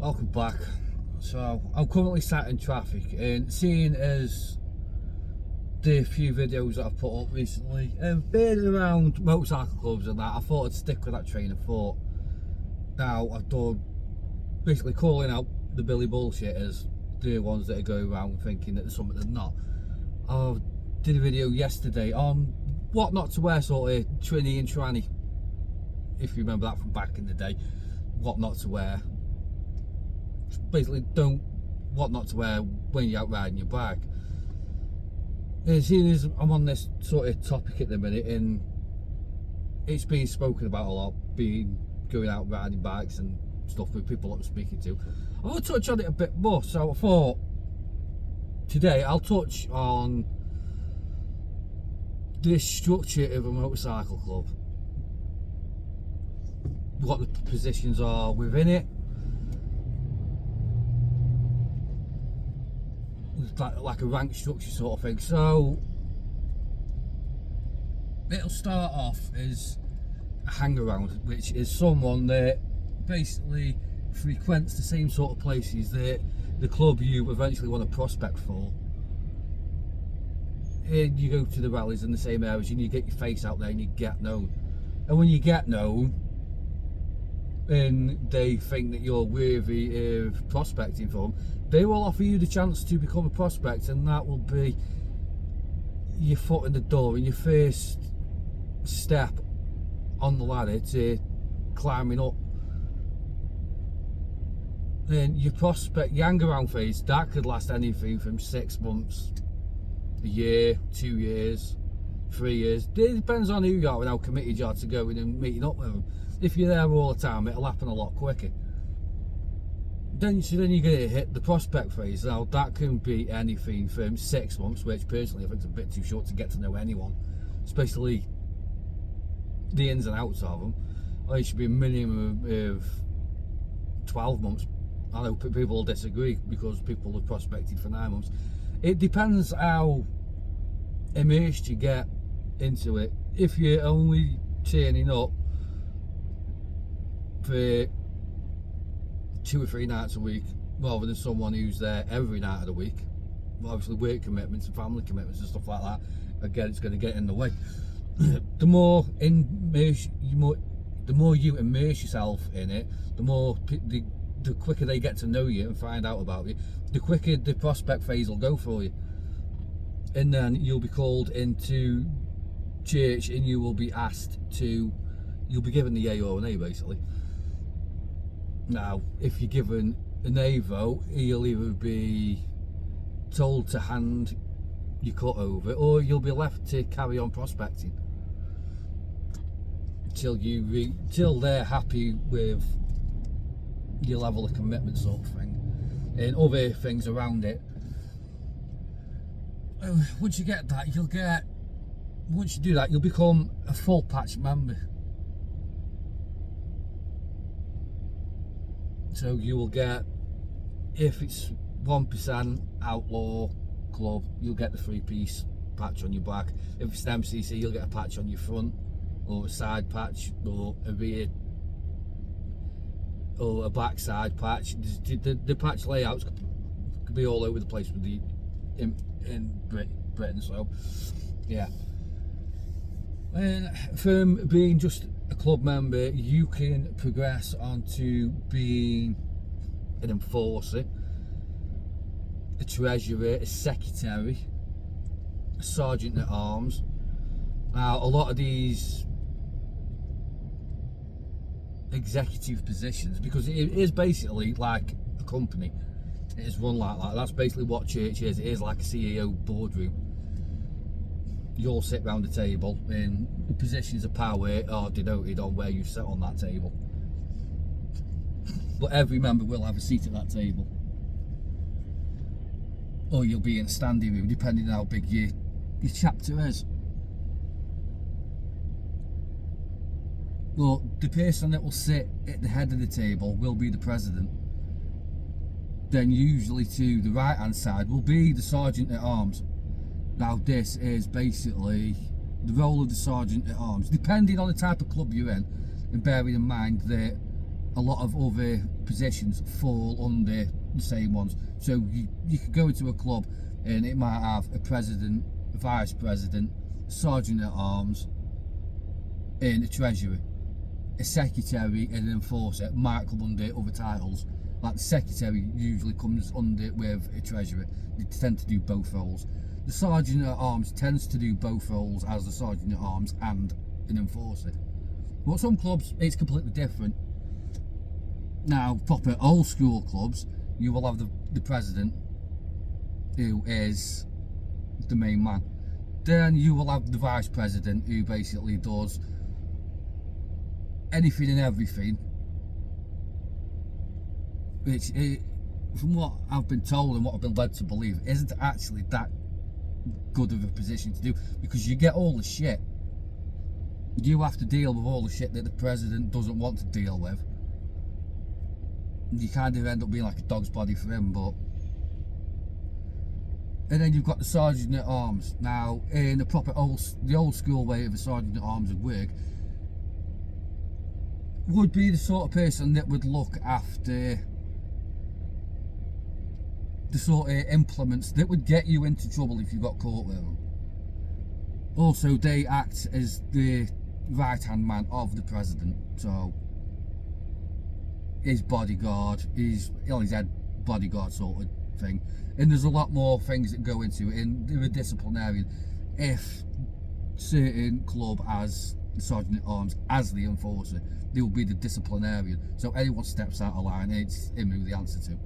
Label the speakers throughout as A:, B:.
A: Welcome back. So I'm currently sat in traffic, and seeing as the few videos that I've put up recently have been around motorcycle clubs and that, I thought I'd stick with that train of thought. Now I've done basically calling out the Billy bullshitters, the ones that are going around thinking that there's something they're not. I did a video yesterday on what not to wear, sort of Trinny and Tranny, if you remember that from back in the day. What not to wear. Basically, what not to wear when you're out riding your bike. And seeing as I'm on this sort of topic at the minute, and it's been spoken about a lot, going out riding bikes and stuff with people that I'm speaking to, I want to touch on it a bit more. So I thought today I'll touch on the structure of a motorcycle club, what the positions are within it, like a rank structure sort of thing. So it'll start off as a hang around, which is someone that basically frequents the same sort of places that the club you eventually want to prospect for. And you go to the rallies in the same areas and you get your face out there and you get known. And when you get known and they think that you're worthy of prospecting for them, they will offer you the chance to become a prospect, and that will be your foot in the door and your first step on the ladder to climbing up. And your hang around phase, that could last anything from 6 months, a year, 2 years, 3 years. It depends on who you are and how committed you are to going and meeting up with them. If you're there all the time, it'll happen a lot quicker. Then you're going to hit the prospect phase. Now that can be anything from 6 months, which personally I think is a bit too short to get to know anyone, especially the ins and outs of them. Or it should be a minimum of 12 months. I know people will disagree because people have prospected for 9 months. It depends how immersed you get into it. If you're only turning up for 2 or 3 nights a week rather than someone who's there every night of the week, obviously work commitments and family commitments and stuff like that, again, it's going to get in the way. The more you immerse yourself in it, the quicker they get to know you and find out about you, the quicker the prospect phase will go for you. And then you'll be called into church and you will be you'll be given the yay or nay basically. Now, if you're given an A vote, you'll either be told to hand your cut over, or you'll be left to carry on prospecting till they're happy with your level of commitment, sort of thing, and other things around it. Once you get that, once you do that, you'll become a full patch member. So you will get, if it's 1% outlaw club, you'll get the 3-piece patch on your back. If it's an MCC, you'll get a patch on your front, or a side patch, or a rear, or a back side patch. The patch layouts could be all over the place with in Britain. So yeah. And from being just a club member, you can progress onto being an enforcer, a treasurer, a secretary, a sergeant at arms. Now, a lot of these executive positions, because it is basically like a company, it is run like that. That's basically what church is. It is like a CEO boardroom. You all sit round the table and the positions of power are denoted on where you sit on that table. But every member will have a seat at that table. Or you'll be in a standing room, depending on how big your chapter is. Well, the person that will sit at the head of the table will be the president. Then usually to the right hand side will be the sergeant at arms. Now this is basically the role of the sergeant at arms, depending on the type of club you're in, and bearing in mind that a lot of other positions fall under the same ones. So you could go into a club and it might have a president, a vice president, sergeant at arms, and a treasury. A secretary and an enforcer might come under other titles. Like the secretary usually comes under with a treasurer. They tend to do both roles. The sergeant at arms tends to do both roles as the sergeant at arms and an enforcer. But some clubs, it's completely different. Now, proper old school clubs, you will have the president, who is the main man. Then you will have the vice president, who basically does anything and everything, which, from what I've been told and what I've been led to believe, isn't actually that good of a position to do, because you get all the shit. You have to deal with all the shit that the president doesn't want to deal with. You kind of end up being like a dog's body for him, but... And then you've got the sergeant at arms. Now, in the proper the old school way of a sergeant at arms would work, would be the sort of person that would look after the sort of implements that would get you into trouble if you got caught with them. Also, they act as the right-hand man of the president, so his bodyguard, his head bodyguard sort of thing. And there's a lot more things that go into it, and they're a disciplinarian. If certain club has the sergeant at arms as the enforcer, they will be the disciplinarian. So anyone steps out of line, it's him who the answer to.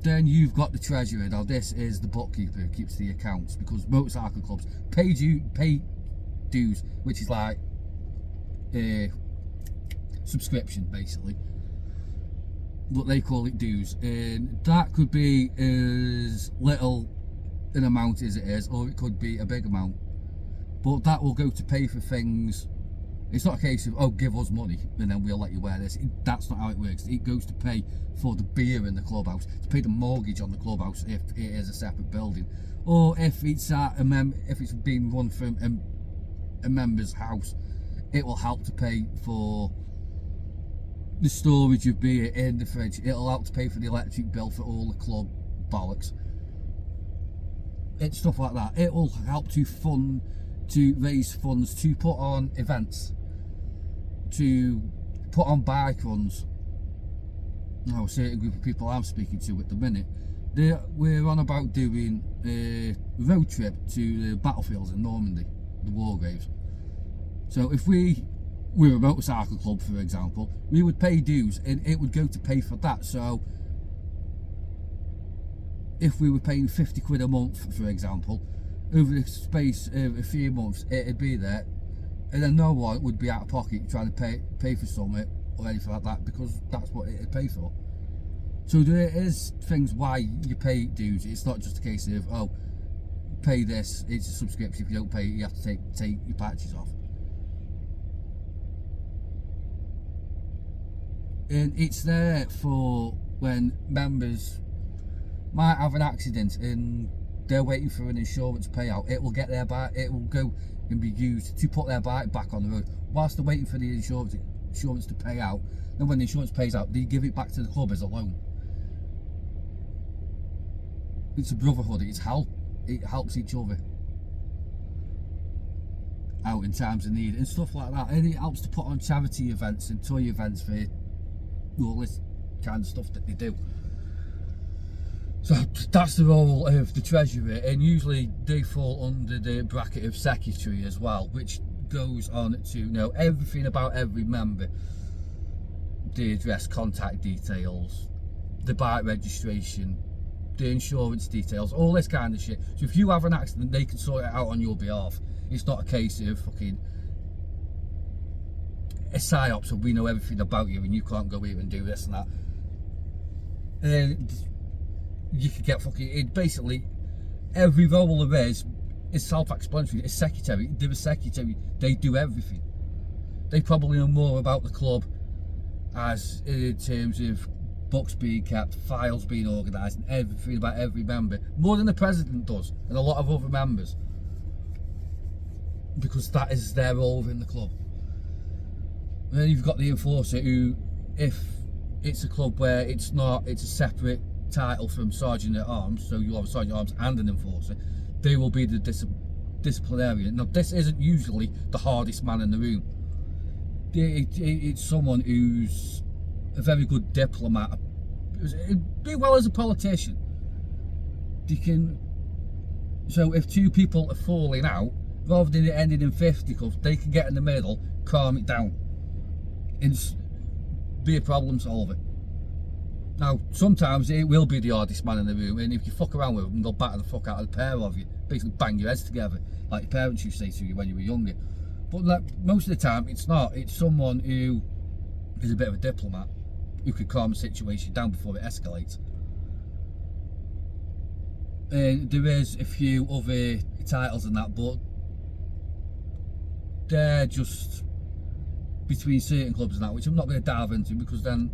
A: Then you've got the treasurer. Now this is the bookkeeper who keeps the accounts, because motorcycle clubs pay dues, which is like a subscription basically, but they call it dues, and that could be as little an amount as it is, or it could be a big amount. But that will go to pay for things. It's not a case of, oh, give us money and then we'll let you wear this. That's not how it works. It goes to pay for the beer in the clubhouse, to pay the mortgage on the clubhouse if it is a separate building, or if it's at if it's being run from a member's house, it will help to pay for the storage of beer in the fridge. It'll help to pay for the electric bill for all the club bollocks. It's stuff like that. It will help to raise funds to put on events, to put on bike runs. Now, a certain group of people I'm speaking to at the minute, we're on about doing a road trip to the battlefields in Normandy, the war graves. So if we were a motorcycle club, for example, we would pay dues and it would go to pay for that. So if we were paying 50 quid a month, for example, over the space of a few months, it'd be there, and then no one would be out of pocket trying to pay for something or anything like that, because that's what it'd pay for. So there is things why you pay dues. It's not just a case of, oh, pay this, it's a subscription. If you don't pay it, you have to take your patches off. And it's there for when members might have an accident and they're waiting for an insurance payout. It will get their bike, it will go and be used to put their bike back on the road whilst they're waiting for the insurance to pay out. And when the insurance pays out, they give it back to the club as a loan. It's a brotherhood. It helps each other out in times of need and stuff like that. And it helps to put on charity events and toy events for all this kind of stuff that they do. So that's the role of the treasurer, and usually they fall under the bracket of secretary as well, which goes on to know everything about every member: the address, contact details, the bike registration, the insurance details, all this kind of shit. So if you have an accident, they can sort it out on your behalf. It's not a case of fucking a psyop, so we know everything about you and you can't go here and do this and that. And you could get fucking, basically every role there is self-explanatory. A secretary, they're a secretary, they do everything. They probably know more about the club as in terms of books being kept, files being organised, and everything about every member, more than the president does and a lot of other members, because that is their role within the club. And then you've got the enforcer who, if it's a club where it's a separate title from sergeant at arms, so you'll have a sergeant at arms and an enforcer, they will be the disciplinarian. Now, this isn't usually the hardest man in the room. It's someone who's a very good diplomat, as well as a politician. So if two people are falling out, rather than it ending in fisticuffs, they can get in the middle, calm it down, and be a problem solver. Now, sometimes it will be the hardest man in the room, and if you fuck around with them, they'll batter the fuck out of the pair of you, basically bang your heads together, like your parents used to say to you when you were younger. But like, most of the time, it's not. It's someone who is a bit of a diplomat, who can calm the situation down before it escalates. And there is a few other titles in that, but they're just between certain clubs and that, which I'm not going to dive into, because then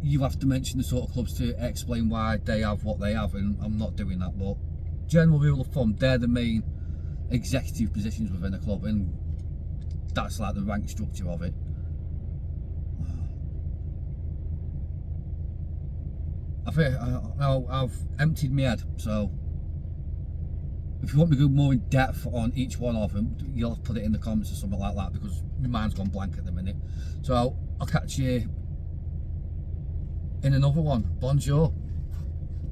A: you have to mention the sort of clubs to explain why they have what they have, and I'm not doing that. But general rule of thumb, they're the main executive positions within a club, and that's like the rank structure of it. I've emptied my head, so if you want me to go more in depth on each one of them, you'll have to put it in the comments or something like that, because my mind's gone blank at the minute. So I'll catch you in another one. Bonjour.